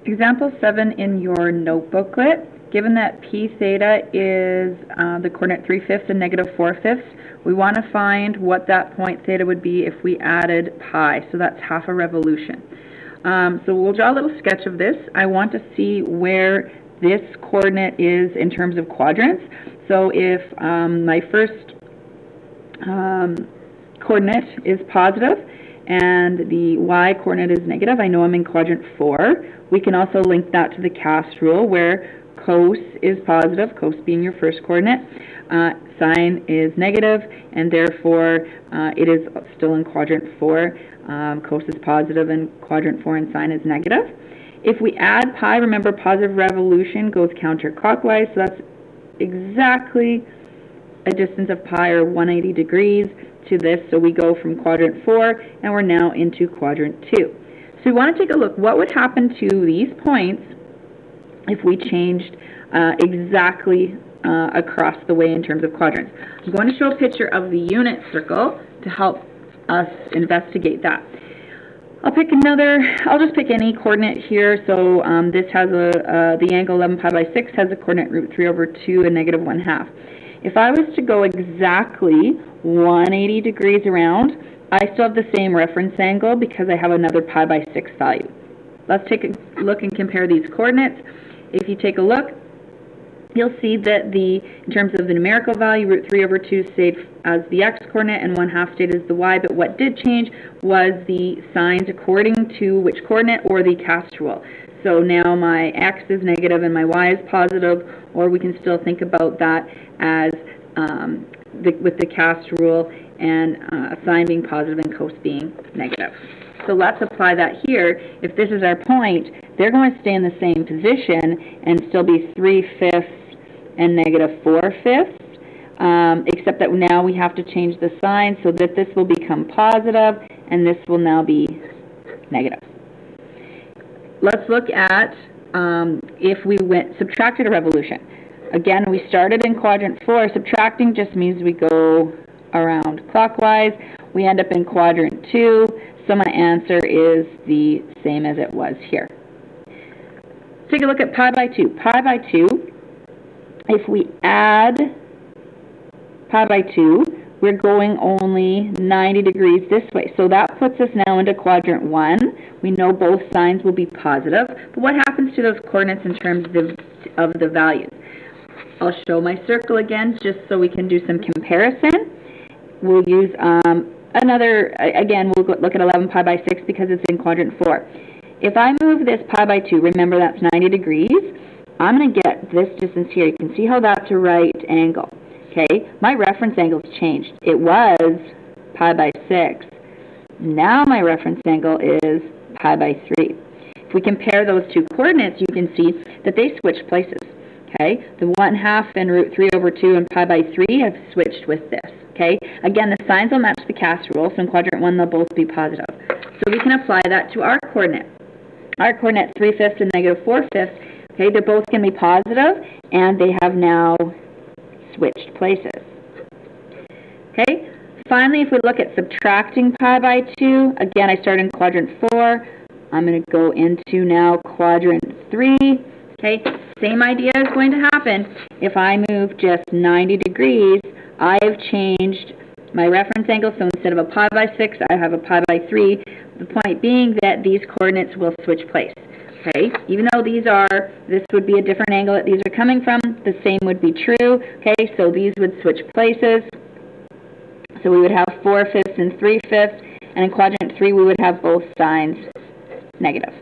Example 7 in your notebooklet, given that p theta is the coordinate 3/5 and -4/5, we want to find what that point theta would be if we added pi, so that's half a revolution. So we'll draw a little sketch of this. I want to see where this coordinate is in terms of quadrants. So if my first coordinate is positive and the y coordinate is negative, I know I'm in quadrant 4. We can also link that to the cast rule where cos is positive, cos being your first coordinate, sine is negative, and therefore it is still in quadrant 4. Cos is positive in quadrant 4 and sine is negative. If we add pi, remember positive revolution goes counterclockwise, so that's exactly a distance of pi, or 180 degrees, to this. So we go from quadrant 4 and we're now into quadrant 2. So we want to take a look. What would happen to these points if we changed exactly across the way in terms of quadrants? I'm going to show a picture of the unit circle to help us investigate that. I'll just pick any coordinate here. So this has the angle 11 pi by 6 has a coordinate √3/2 and -1/2. If I was to go exactly 180 degrees around, I still have the same reference angle because I have another pi by 6 value. Let's take a look and compare these coordinates. If you take a look, you'll see that in terms of the numerical value, √3/2 stayed as the x coordinate and 1/2 stayed as the y, but what did change was the signs according to which coordinate, or the cast rule. So now my x is negative and my y is positive, or we can still think about that as with the cast rule and sine being positive and cos being negative. So let's apply that here. If this is our point, they're going to stay in the same position and still be 3/5 and -4/5, except that now we have to change the sign so that this will become positive and this will now be negative. Let's look at if we subtracted a revolution. Again, we started in quadrant 4. Subtracting just means we go around clockwise. We end up in quadrant 2, so my answer is the same as it was here. Take a look at pi by 2. Pi by 2, if we add pi by 2, we're going only 90 degrees this way. So that puts us now into quadrant 1. We know both signs will be positive. But what happens to those coordinates in terms of the values? I'll show my circle again just so we can do some comparison. We'll use again, we'll look at 11 pi by 6 because it's in quadrant 4. If I move this pi by 2, remember that's 90 degrees, I'm going to get this distance here. You can see how that's a right angle. Okay, my reference angle's changed. It was pi by 6. Now my reference angle is pi by 3. If we compare those two coordinates, you can see that they switch places. Okay, the 1/2 and √3/2 and pi by 3 have switched with this. Okay, again, the signs will match the cast rule, so in quadrant 1 they'll both be positive. So we can apply that to our coordinate. Our coordinate 3/5 and -4/5. Okay, they're both going to be positive, and they have now switched places. Okay, finally, if we look at subtracting pi by 2, again, I start in quadrant 4. I'm going to go into now quadrant 3. Okay, same idea is going to happen. If I move just 90 degrees, I have changed my reference angle, so instead of a pi by 6, I have a pi by 3. The point being that these coordinates will switch place. Okay, even though this would be a different angle that these are coming from, the same would be true. Okay, so these would switch places. So we would have 4/5 and 3/5, and in quadrant 3 we would have both signs negative.